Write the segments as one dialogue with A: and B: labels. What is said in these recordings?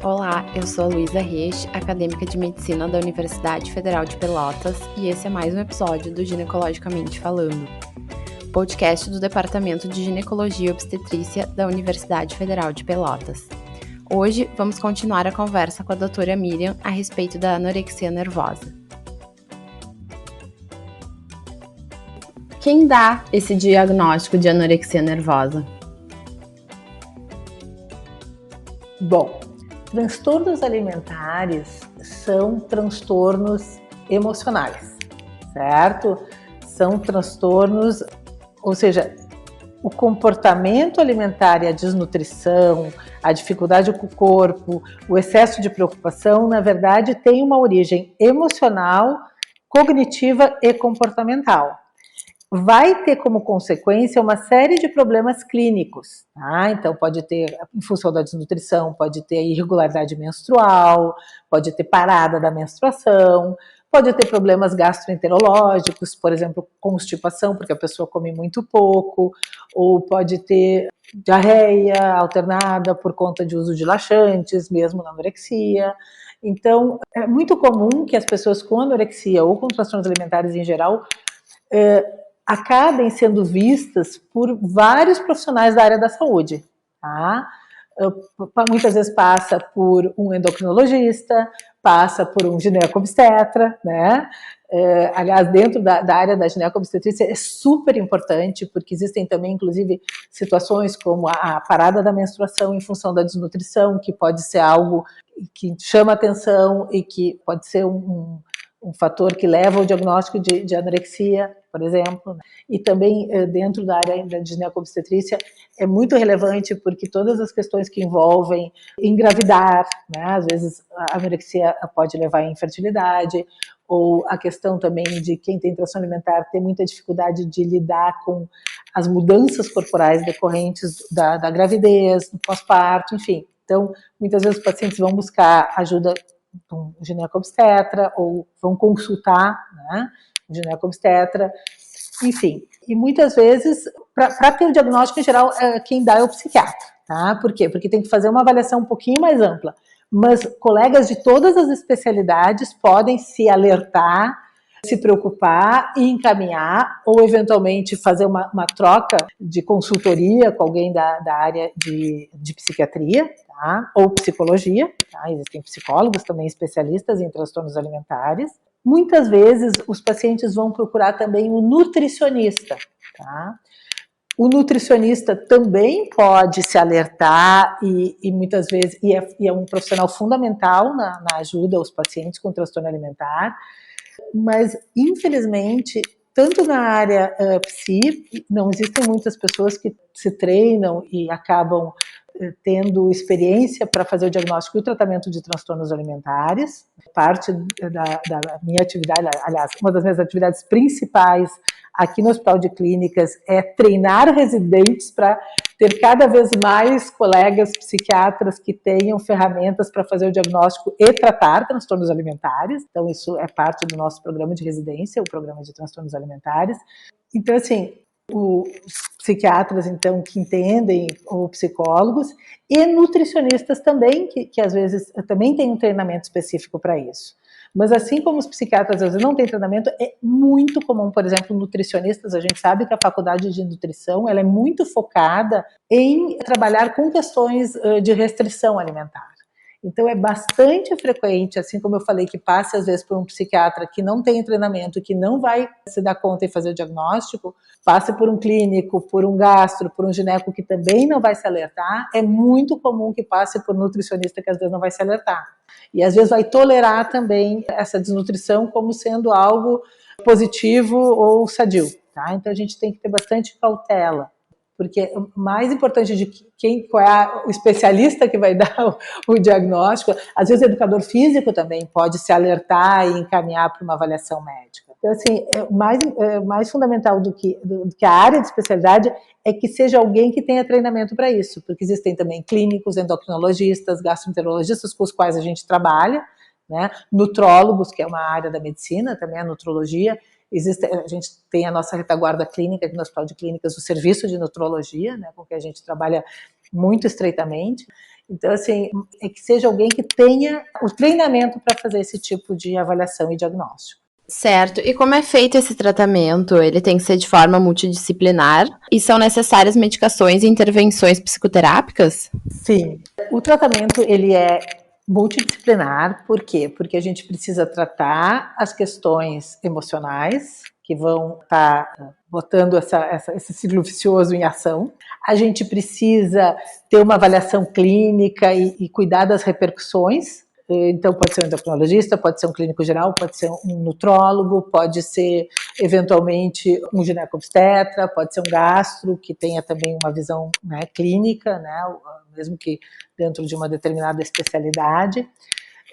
A: Olá, eu sou a Luísa Reis, acadêmica de Medicina da Universidade Federal de Pelotas, e esse é mais um episódio do Ginecologicamente Falando, podcast do Departamento de Ginecologia e Obstetrícia da Universidade Federal de Pelotas. Hoje vamos continuar a conversa com a doutora Miriam a respeito da anorexia nervosa. Quem dá esse diagnóstico de anorexia nervosa?
B: Bom, transtornos alimentares são transtornos emocionais, certo? São transtornos, ou seja, o comportamento alimentar e a desnutrição, a dificuldade com o corpo, o excesso de preocupação, na verdade, tem uma origem emocional, cognitiva e comportamental. Vai ter como consequência uma série de problemas clínicos, tá? Então pode ter, em função da desnutrição, pode ter irregularidade menstrual, pode ter parada da menstruação, pode ter problemas gastroenterológicos, por exemplo, constipação, porque a pessoa come muito pouco, ou pode ter diarreia alternada por conta de uso de laxantes, mesmo na anorexia. Então, é muito comum que as pessoas com anorexia ou com transtornos alimentares em geral acabem sendo vistas por vários profissionais da área da saúde, tá? Muitas vezes passa por um endocrinologista, passa por um gineco-obstetra, né? Aliás, dentro da área da gineco-obstetrícia é super importante, porque existem também, inclusive, situações como a parada da menstruação em função da desnutrição, que pode ser algo que chama atenção e que pode ser um fator que leva ao diagnóstico de anorexia, por exemplo. E também dentro da área de gineco-obstetrícia é muito relevante porque todas as questões que envolvem engravidar, né, às vezes a anorexia pode levar à infertilidade, ou a questão também de quem tem transtorno alimentar ter muita dificuldade de lidar com as mudanças corporais decorrentes da gravidez, do pós-parto, enfim. Então, muitas vezes os pacientes vão buscar ajuda um gineco-obstetra ou vão consultar, né, um gineco-obstetra, enfim. E muitas vezes, para ter o diagnóstico em geral, quem dá é o psiquiatra, tá? Por quê? Porque tem que fazer uma avaliação um pouquinho mais ampla. Mas colegas de todas as especialidades podem se alertar, se preocupar e encaminhar, ou eventualmente fazer uma troca de consultoria com alguém da área de psiquiatria, tá? Ou psicologia, tá? Existem psicólogos também especialistas em transtornos alimentares. Muitas vezes os pacientes vão procurar também um nutricionista, tá? O nutricionista também pode se alertar e muitas vezes é um profissional fundamental na ajuda aos pacientes com transtorno alimentar, mas infelizmente tanto na área psi, não existem muitas pessoas que se treinam e acabam tendo experiência para fazer o diagnóstico e o tratamento de transtornos alimentares. Parte da minha atividade, aliás, uma das minhas atividades principais aqui no Hospital de Clínicas é treinar residentes para ter cada vez mais colegas psiquiatras que tenham ferramentas para fazer o diagnóstico e tratar transtornos alimentares. Então, isso é parte do nosso programa de residência, o programa de transtornos alimentares. Então, assim, os psiquiatras, então, que entendem, ou psicólogos, e nutricionistas também, que às vezes também têm um treinamento específico para isso. Mas assim como os psiquiatras às vezes não têm treinamento, é muito comum, por exemplo, nutricionistas, a gente sabe que a faculdade de nutrição ela é muito focada em trabalhar com questões de restrição alimentar. Então é bastante frequente, assim como eu falei, que passe às vezes por um psiquiatra que não tem treinamento, que não vai se dar conta e fazer o diagnóstico, passe por um clínico, por um gastro, por um gineco que também não vai se alertar, é muito comum que passe por nutricionista que às vezes não vai se alertar. E às vezes vai tolerar também essa desnutrição como sendo algo positivo ou sadio, tá? Então a gente tem que ter bastante cautela. Porque o mais importante de qual é o especialista que vai dar o diagnóstico, às vezes o educador físico também pode se alertar e encaminhar para uma avaliação médica. Então, assim, mais fundamental do que a área de especialidade é que seja alguém que tenha treinamento para isso, porque existem também clínicos, endocrinologistas, gastroenterologistas com os quais a gente trabalha, né? Nutrólogos, que é uma área da medicina, também a nutrologia. A gente tem a nossa retaguarda clínica aqui no Hospital de Clínicas, o serviço de nutrologia, né, com que a gente trabalha muito estreitamente. Então, assim, é que seja alguém que tenha o treinamento para fazer esse tipo de avaliação e diagnóstico.
A: Certo. E como é feito esse tratamento? Ele tem que ser de forma multidisciplinar? E são necessárias medicações e intervenções psicoterápicas?
B: Sim. O tratamento, ele é multidisciplinar. Por quê? Porque a gente precisa tratar as questões emocionais, que vão estar botando esse ciclo vicioso em ação. A gente precisa ter uma avaliação clínica e cuidar das repercussões. Então, pode ser um endocrinologista, pode ser um clínico geral, pode ser um nutrólogo, pode ser, eventualmente, um gineco-obstetra, pode ser um gastro, que tenha também uma visão, né, clínica, né, mesmo que dentro de uma determinada especialidade.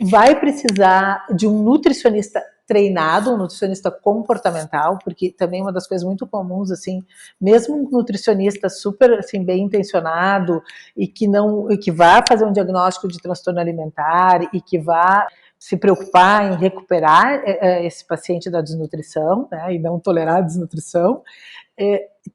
B: Vai precisar de um nutricionista treinado, um nutricionista comportamental, porque também uma das coisas muito comuns, assim, mesmo um nutricionista super, assim, bem intencionado e que vá fazer um diagnóstico de transtorno alimentar e que vá se preocupar em recuperar esse paciente da desnutrição, né, e não tolerar a desnutrição,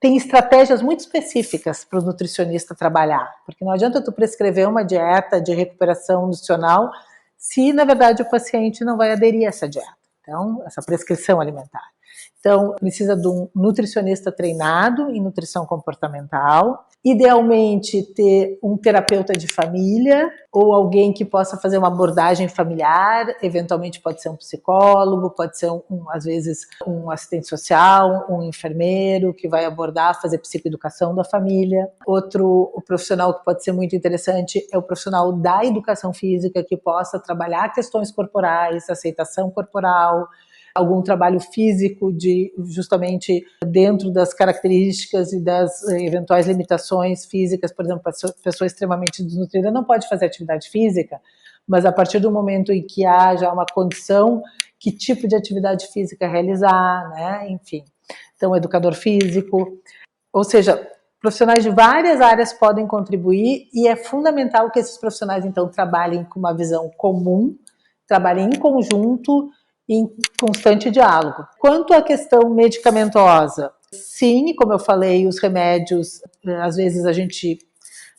B: tem estratégias muito específicas para o nutricionista trabalhar, porque não adianta tu prescrever uma dieta de recuperação nutricional se, na verdade, o paciente não vai aderir a essa dieta, então, essa prescrição alimentar. Então, precisa de um nutricionista treinado em nutrição comportamental, idealmente ter um terapeuta de família ou alguém que possa fazer uma abordagem familiar, eventualmente pode ser um psicólogo, pode ser, às vezes, um assistente social, um enfermeiro que vai abordar, fazer psicoeducação da família. Outro profissional que pode ser muito interessante é o profissional da educação física, que possa trabalhar questões corporais, aceitação corporal, algum trabalho físico justamente dentro das características e das eventuais limitações físicas. Por exemplo, a pessoa extremamente desnutrida não pode fazer atividade física, mas a partir do momento em que há já uma condição, que tipo de atividade física realizar, né? Enfim. Então, educador físico, ou seja, profissionais de várias áreas podem contribuir e é fundamental que esses profissionais, então, trabalhem com uma visão comum, trabalhem em conjunto, em constante diálogo. Quanto à questão medicamentosa, sim, como eu falei, os remédios, às vezes a gente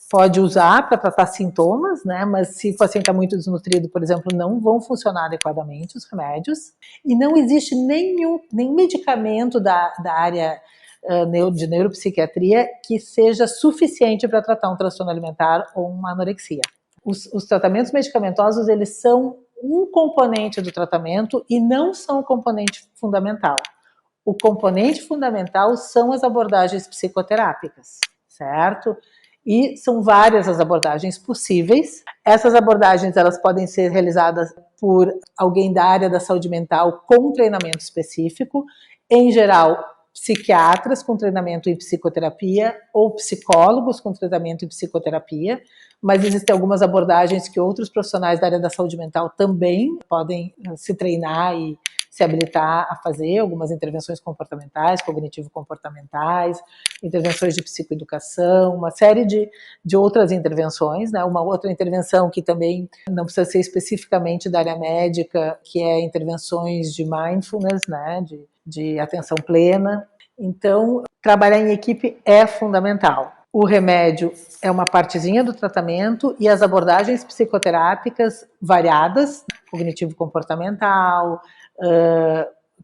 B: pode usar para tratar sintomas, né? Mas se o paciente está muito desnutrido, por exemplo, não vão funcionar adequadamente os remédios. E não existe nenhum medicamento da área de neuropsiquiatria que seja suficiente para tratar um transtorno alimentar ou uma anorexia. Os tratamentos medicamentosos, eles são um componente do tratamento e não são o componente fundamental. O componente fundamental são as abordagens psicoterápicas, certo? E são várias as abordagens possíveis. Essas abordagens, elas podem ser realizadas por alguém da área da saúde mental com treinamento específico, em geral, psiquiatras com treinamento em psicoterapia ou psicólogos com treinamento em psicoterapia, mas existem algumas abordagens que outros profissionais da área da saúde mental também podem se treinar e se habilitar a fazer, algumas intervenções comportamentais, cognitivo-comportamentais, intervenções de psicoeducação, uma série de outras intervenções, né? Uma outra intervenção que também não precisa ser especificamente da área médica, que é intervenções de mindfulness, né? De atenção plena. Então, trabalhar em equipe é fundamental. O remédio é uma partezinha do tratamento e as abordagens psicoterápicas variadas, cognitivo-comportamental,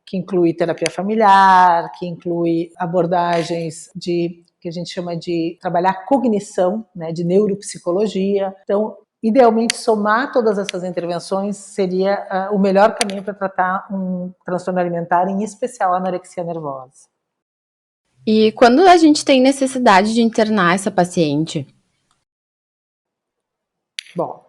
B: que inclui terapia familiar, que inclui abordagens que a gente chama de trabalhar cognição, né, de neuropsicologia. Então, idealmente, somar todas essas intervenções seria o melhor caminho para tratar um transtorno alimentar, em especial a anorexia nervosa.
A: E quando a gente tem necessidade de internar essa paciente?
B: Bom,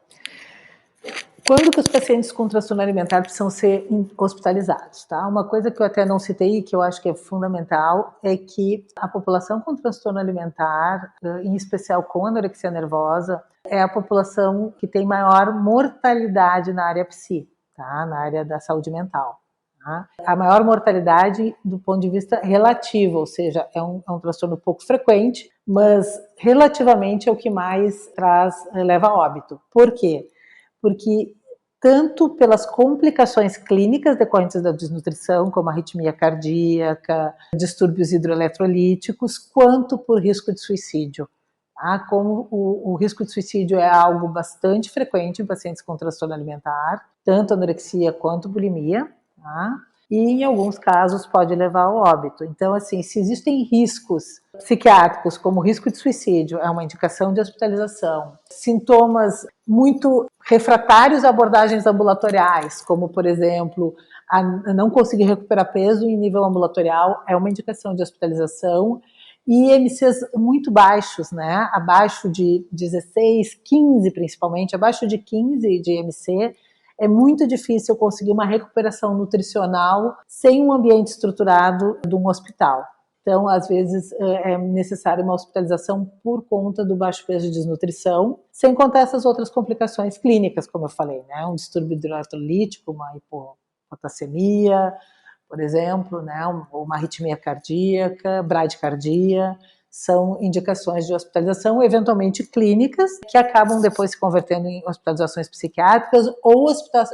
B: quando que os pacientes com transtorno alimentar precisam ser hospitalizados, tá? Uma coisa que eu até não citei e que eu acho que é fundamental é que a população com transtorno alimentar, em especial com anorexia nervosa, é a população que tem maior mortalidade na área psi, tá? Na área da saúde mental. Tá? A maior mortalidade do ponto de vista relativo, ou seja, é um transtorno pouco frequente, mas relativamente é o que mais leva a óbito. Por quê? Porque tanto pelas complicações clínicas decorrentes da desnutrição, como arritmia cardíaca, distúrbios hidroeletrolíticos, quanto por risco de suicídio. Tá? Como o risco de suicídio é algo bastante frequente em pacientes com transtorno alimentar, tanto anorexia quanto bulimia, tá? E em alguns casos pode levar ao óbito. Então, assim, se existem riscos psiquiátricos, como risco de suicídio, é uma indicação de hospitalização. Sintomas muito refratários a abordagens ambulatoriais, como, por exemplo, a não conseguir recuperar peso em nível ambulatorial, é uma indicação de hospitalização. E IMCs muito baixos, né? Abaixo de 16, 15 principalmente, abaixo de 15 de IMC, é muito difícil conseguir uma recuperação nutricional sem um ambiente estruturado de um hospital. Então, às vezes, é necessária uma hospitalização por conta do baixo peso e desnutrição, sem contar essas outras complicações clínicas, como eu falei, né? Um distúrbio hidroeletrolítico, uma hipopotassemia, por exemplo, né? Uma arritmia cardíaca, bradicardia, são indicações de hospitalização, eventualmente clínicas, que acabam depois se convertendo em hospitalizações psiquiátricas ou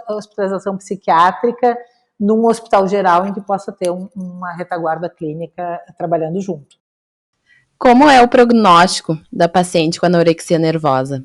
B: hospitalização psiquiátrica num hospital geral em que possa ter uma retaguarda clínica trabalhando junto.
A: Como é o prognóstico da paciente com anorexia nervosa?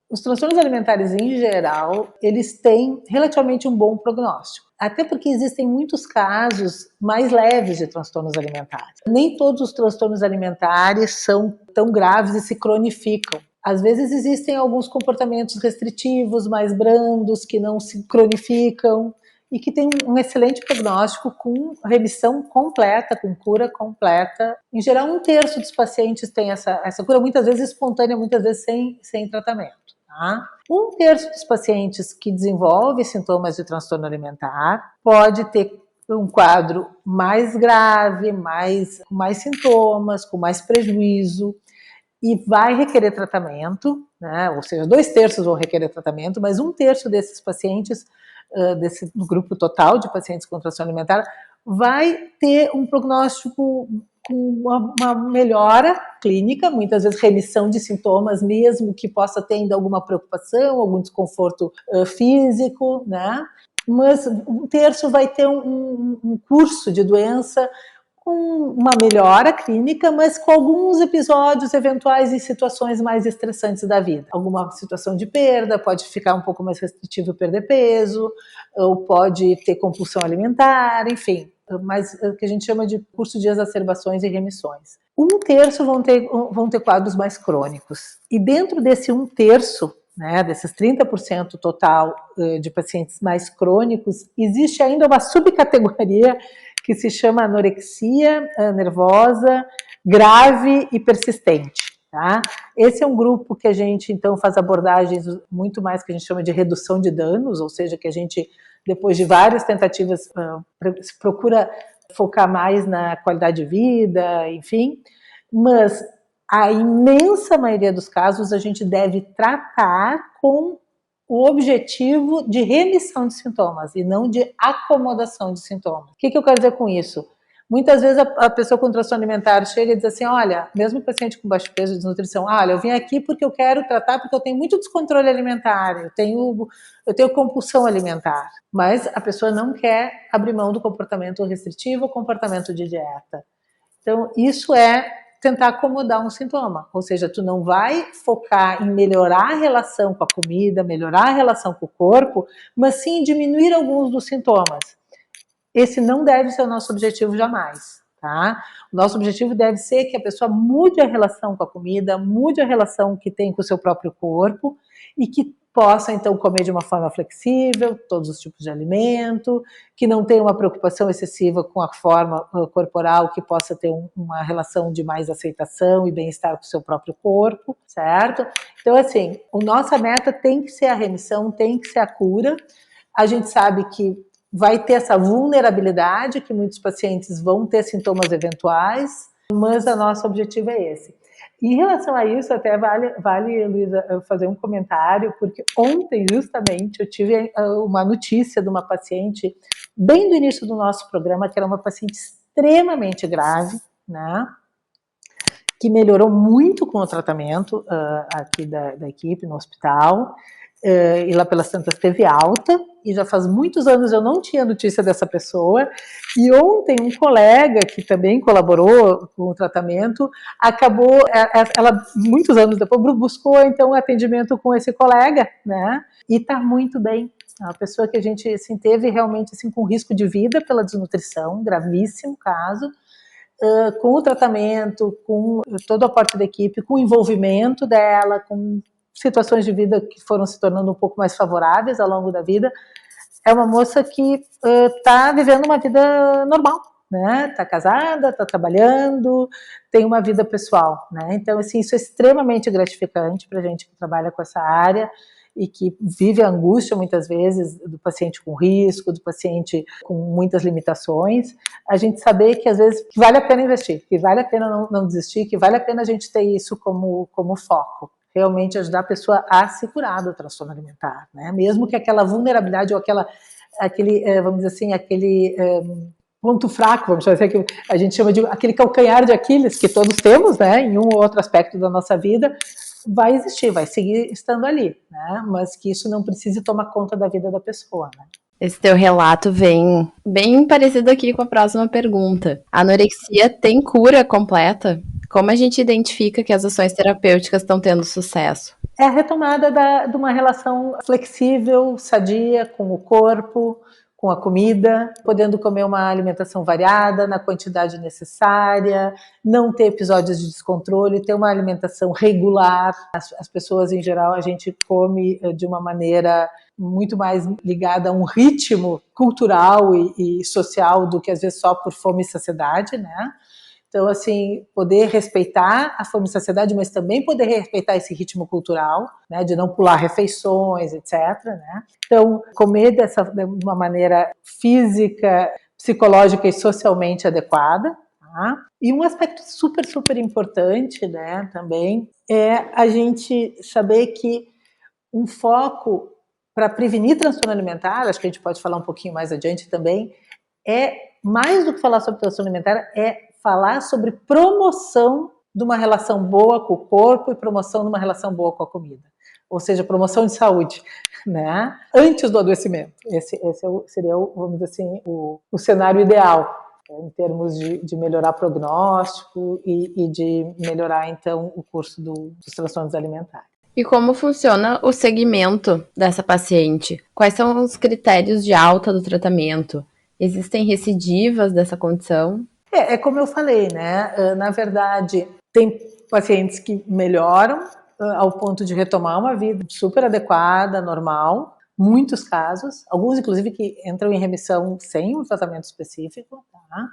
B: Os transtornos alimentares em geral, eles têm relativamente um bom prognóstico. Até porque existem muitos casos mais leves de transtornos alimentares. Nem todos os transtornos alimentares são tão graves e se cronificam. Às vezes existem alguns comportamentos restritivos, mais brandos, que não se cronificam e que têm um excelente prognóstico com remissão completa, com cura completa. Em geral, 1/3 dos pacientes tem essa cura, muitas vezes espontânea, muitas vezes sem tratamento. Tá? 1/3 dos pacientes que desenvolvem sintomas de transtorno alimentar pode ter um quadro mais grave, com mais sintomas, com mais prejuízo e vai requerer tratamento, né? Ou seja, 2/3 vão requerer tratamento, mas 1/3 desses pacientes, do grupo total de pacientes com transtorno alimentar, vai ter um prognóstico com uma melhora clínica, muitas vezes remissão de sintomas, mesmo que possa ter ainda alguma preocupação, algum desconforto físico, né? Mas 1/3 vai ter um curso de doença com uma melhora clínica, mas com alguns episódios eventuais e situações mais estressantes da vida. Alguma situação de perda, pode ficar um pouco mais restritivo perder peso, ou pode ter compulsão alimentar, enfim, mas o que a gente chama de curso de exacerbações e remissões. 1/3 vão ter quadros mais crônicos. E dentro desse 1/3, né, desses 30% total de pacientes mais crônicos, existe ainda uma subcategoria que se chama anorexia nervosa grave e persistente. Tá? Esse é um grupo que a gente, então, faz abordagens muito mais que a gente chama de redução de danos, ou seja, que a gente, depois de várias tentativas, procura focar mais na qualidade de vida, enfim, mas a imensa maioria dos casos a gente deve tratar com o objetivo de remissão de sintomas e não de acomodação de sintomas. O que eu quero dizer com isso? Muitas vezes a pessoa com transtorno alimentar chega e diz assim, olha, mesmo paciente com baixo peso e desnutrição, olha, eu vim aqui porque eu quero tratar porque eu tenho muito descontrole alimentar, eu tenho compulsão alimentar, mas a pessoa não quer abrir mão do comportamento restritivo ou comportamento de dieta. Então, isso é tentar acomodar um sintoma, ou seja, tu não vai focar em melhorar a relação com a comida, melhorar a relação com o corpo, mas sim diminuir alguns dos sintomas. Esse não deve ser o nosso objetivo jamais, tá? O nosso objetivo deve ser que a pessoa mude a relação com a comida, mude a relação que tem com o seu próprio corpo e que possa, então, comer de uma forma flexível, todos os tipos de alimento, que não tenha uma preocupação excessiva com a forma corporal, que possa ter uma relação de mais aceitação e bem-estar com o seu próprio corpo, certo? Então, assim, a nossa meta tem que ser a remissão, tem que ser a cura. A gente sabe que vai ter essa vulnerabilidade, que muitos pacientes vão ter sintomas eventuais, mas o nosso objetivo é esse. Em relação a isso, até vale, Luísa, fazer um comentário, porque ontem, justamente, eu tive uma notícia de uma paciente, bem do início do nosso programa, que era uma paciente extremamente grave, né? Que melhorou muito com o tratamento aqui da equipe no hospital, e lá pelas tantas teve alta, e já faz muitos anos eu não tinha notícia dessa pessoa, e ontem um colega que também colaborou com o tratamento, acabou, ela muitos anos depois buscou então atendimento com esse colega, né, e está muito bem. É uma pessoa que a gente assim, teve realmente assim, com risco de vida pela desnutrição, gravíssimo caso, com o tratamento, com todo o aporte da equipe, com o envolvimento dela, com situações de vida que foram se tornando um pouco mais favoráveis ao longo da vida. É uma moça que está vivendo uma vida normal, né? Está casada, está trabalhando, tem uma vida pessoal, né? Então, assim, isso é extremamente gratificante para a gente que trabalha com essa área e que vive a angústia, muitas vezes, do paciente com risco, do paciente com muitas limitações, a gente saber que, às vezes, vale a pena investir, que vale a pena não desistir, que vale a pena a gente ter isso como foco. Realmente ajudar a pessoa a se curar do transtorno alimentar, né? Mesmo que aquela vulnerabilidade ou aquele, vamos dizer assim, aquele ponto fraco, vamos dizer assim, que a gente chama de aquele calcanhar de Aquiles que todos temos, né? Em um ou outro aspecto da nossa vida, vai existir, vai seguir estando ali, né? Mas que isso não precise tomar conta da vida da pessoa, né?
A: Esse teu relato vem bem parecido aqui com a próxima pergunta. A anorexia tem cura completa? Como a gente identifica que as ações terapêuticas estão tendo sucesso?
B: É a retomada de uma relação flexível, sadia com o corpo, com a comida, podendo comer uma alimentação variada, na quantidade necessária, não ter episódios de descontrole, ter uma alimentação regular. As pessoas, em geral, a gente come de uma maneira muito mais ligada a um ritmo cultural e social do que, às vezes, só por fome e saciedade, né? Então, assim, poder respeitar a fome e saciedade, mas também poder respeitar esse ritmo cultural, né, de não pular refeições, etc. Né? Então, comer de uma maneira física, psicológica e socialmente adequada. Tá? E um aspecto super, super importante, né, também, é a gente saber que um foco para prevenir transtorno alimentar, acho que a gente pode falar um pouquinho mais adiante também, é mais do que falar sobre transtorno alimentar, é falar sobre promoção de uma relação boa com o corpo e promoção de uma relação boa com a comida. Ou seja, promoção de saúde, né? Antes do adoecimento. Esse seria, vamos dizer assim, o cenário ideal, em termos de melhorar o prognóstico e de melhorar, então, o curso dos transtornos alimentares.
A: E como funciona o segmento dessa paciente? Quais são os critérios de alta do tratamento? Existem recidivas dessa condição?
B: É como eu falei, né? Na verdade, tem pacientes que melhoram ao ponto de retomar uma vida super adequada, normal, muitos casos, alguns inclusive que entram em remissão sem um tratamento específico, tá?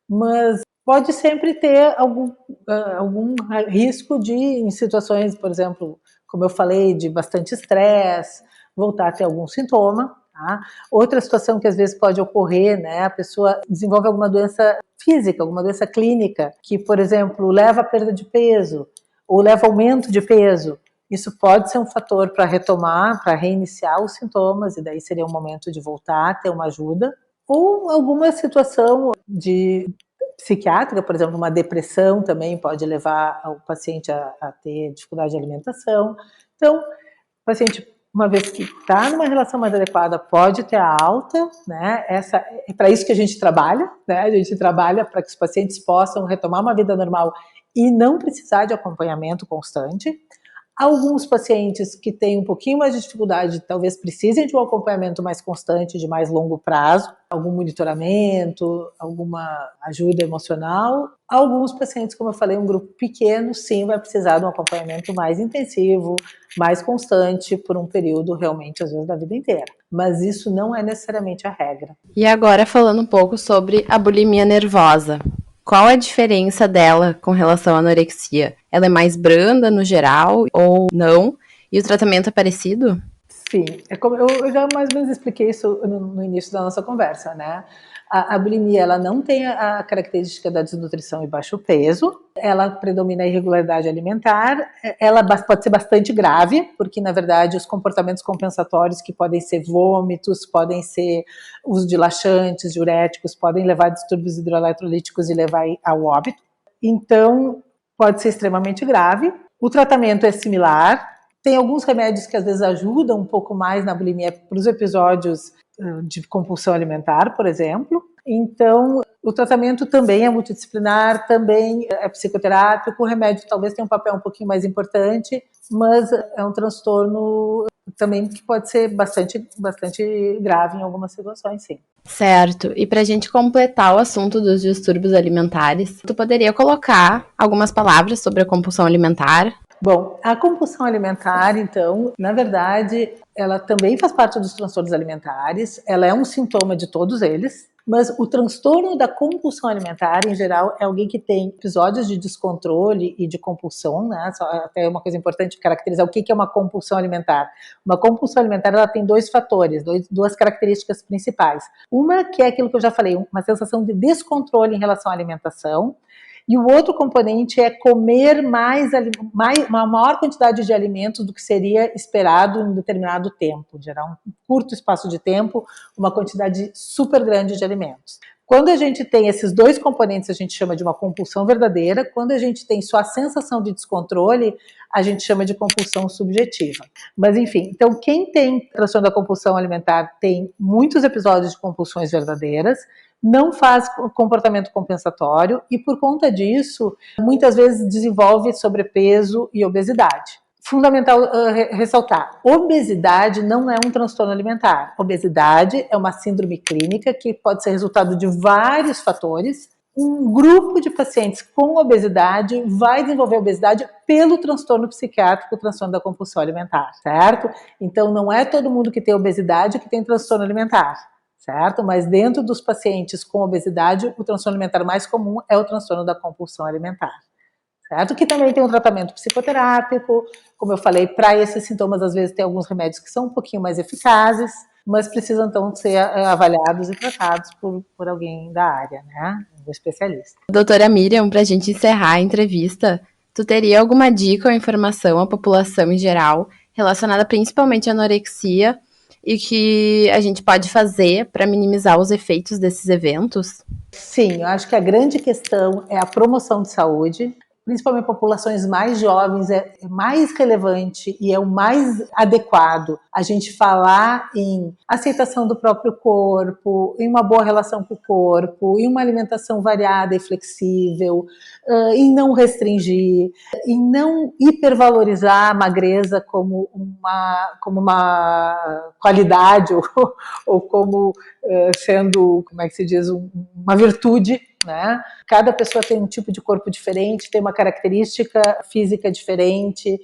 B: Mas pode sempre ter algum risco de, em situações, por exemplo, como eu falei, de bastante estresse, voltar a ter algum sintoma. Tá? Outra situação que às vezes pode ocorrer, né, a pessoa desenvolve alguma doença física, alguma doença clínica, que, por exemplo, leva a perda de peso ou leva a aumento de peso. Isso pode ser um fator para retomar, para reiniciar os sintomas, e daí seria um momento de voltar a ter uma ajuda. Ou alguma situação de psiquiátrica, por exemplo, uma depressão também pode levar o paciente a ter dificuldade de alimentação. Então, o paciente, uma vez que está numa relação mais adequada, pode ter a alta, né? É para isso que a gente trabalha, né? A gente trabalha para que os pacientes possam retomar uma vida normal e não precisar de acompanhamento constante. Alguns pacientes que têm um pouquinho mais de dificuldade, talvez precisem de um acompanhamento mais constante, de mais longo prazo, algum monitoramento, alguma ajuda emocional. Alguns pacientes, como eu falei, um grupo pequeno, sim, vai precisar de um acompanhamento mais intensivo, mais constante, por um período realmente, às vezes, da vida inteira. Mas isso não é necessariamente a regra.
A: E agora falando um pouco sobre a bulimia nervosa. Qual a diferença dela com relação à anorexia? Ela é mais branda no geral ou não? E o tratamento é parecido?
B: Sim, é como eu já mais ou menos expliquei isso no início da nossa conversa, né? A bulimia, ela não tem a característica da desnutrição e baixo peso, ela predomina a irregularidade alimentar, ela pode ser bastante grave, porque na verdade os comportamentos compensatórios que podem ser vômitos, podem ser uso de laxantes, diuréticos, podem levar a distúrbios hidroeletrolíticos e levar ao óbito. Então, pode ser extremamente grave. O tratamento é similar, Tem alguns remédios que às vezes ajudam um pouco mais na bulimia para os episódios de compulsão alimentar, por exemplo. Então, o tratamento também é multidisciplinar, também é psicoterápico, o remédio talvez tenha um papel um pouquinho mais importante, mas é um transtorno também que pode ser bastante grave em algumas situações, sim.
A: Certo. E para a gente completar o assunto dos distúrbios alimentares, tu poderia colocar algumas palavras sobre a compulsão alimentar?
B: Bom, a compulsão alimentar, então, na verdade, ela também faz parte dos transtornos alimentares, ela é um sintoma de todos eles, mas o transtorno da compulsão alimentar, em geral, é alguém que tem episódios de descontrole e de compulsão, né? Até uma coisa importante caracterizar o que é uma compulsão alimentar. Uma compulsão alimentar, ela tem dois fatores, duas características principais. Uma que é aquilo que eu já falei, uma sensação de descontrole em relação à alimentação, e o outro componente é comer uma maior quantidade de alimentos do que seria esperado em determinado tempo, gerar um curto espaço de tempo, uma quantidade super grande de alimentos. Quando a gente tem esses dois componentes, a gente chama de uma compulsão verdadeira. Quando a gente tem só a sensação de descontrole, a gente chama de compulsão subjetiva. Mas enfim, então quem tem transtorno da compulsão alimentar tem muitos episódios de compulsões verdadeiras, não faz comportamento compensatório e, por conta disso, muitas vezes desenvolve sobrepeso e obesidade. Fundamental ressaltar, obesidade não é um transtorno alimentar. Obesidade é uma síndrome clínica que pode ser resultado de vários fatores. Um grupo de pacientes com obesidade vai desenvolver obesidade pelo transtorno psiquiátrico, o transtorno da compulsão alimentar, certo? Então, não é todo mundo que tem obesidade que tem transtorno alimentar. Certo? Mas dentro dos pacientes com obesidade, o transtorno alimentar mais comum é o transtorno da compulsão alimentar. Certo? Que também tem um tratamento psicoterápico, como eu falei, para esses sintomas às vezes tem alguns remédios que são um pouquinho mais eficazes, mas precisam então ser avaliados e tratados por alguém da área, né? Um especialista.
A: Doutora Miriam, para a gente encerrar a entrevista, tu teria alguma dica ou informação à população em geral relacionada principalmente à anorexia e que a gente pode fazer para minimizar os efeitos desses eventos?
B: Sim, eu acho que a grande questão é a promoção de saúde, principalmente populações mais jovens, é mais relevante e é o mais adequado a gente falar em aceitação do próprio corpo, em uma boa relação com o corpo, em uma alimentação variada e flexível, em não restringir, em não hipervalorizar a magreza como uma qualidade ou como sendo, como é que se diz, uma virtude, né? Cada pessoa tem um tipo de corpo diferente, tem uma característica física diferente.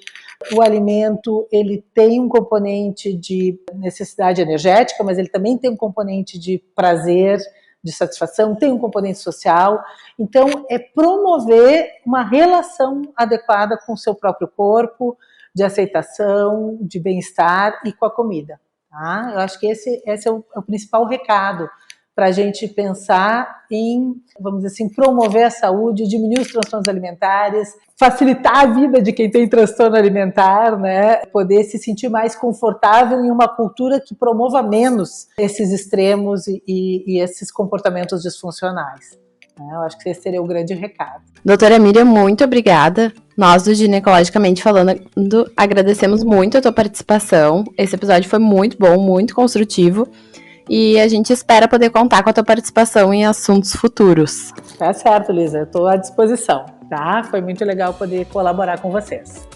B: O alimento, ele tem um componente de necessidade energética, mas ele também tem um componente de prazer, de satisfação, tem um componente social. Então, é promover uma relação adequada com o seu próprio corpo, de aceitação, de bem-estar e com a comida. Tá? Eu acho que esse é o principal recado para a gente pensar em, vamos dizer assim, promover a saúde, diminuir os transtornos alimentares, facilitar a vida de quem tem transtorno alimentar, né? Poder se sentir mais confortável em uma cultura que promova menos esses extremos e esses comportamentos disfuncionais. Eu acho que esse seria o grande recado.
A: Doutora Miriam, muito obrigada. Nós do Ginecologicamente Falando agradecemos muito a tua participação. Esse episódio foi muito bom, muito construtivo. E a gente espera poder contar com a tua participação em assuntos futuros.
B: Tá certo, Lisa. Eu estou à disposição, tá? Foi muito legal poder colaborar com vocês.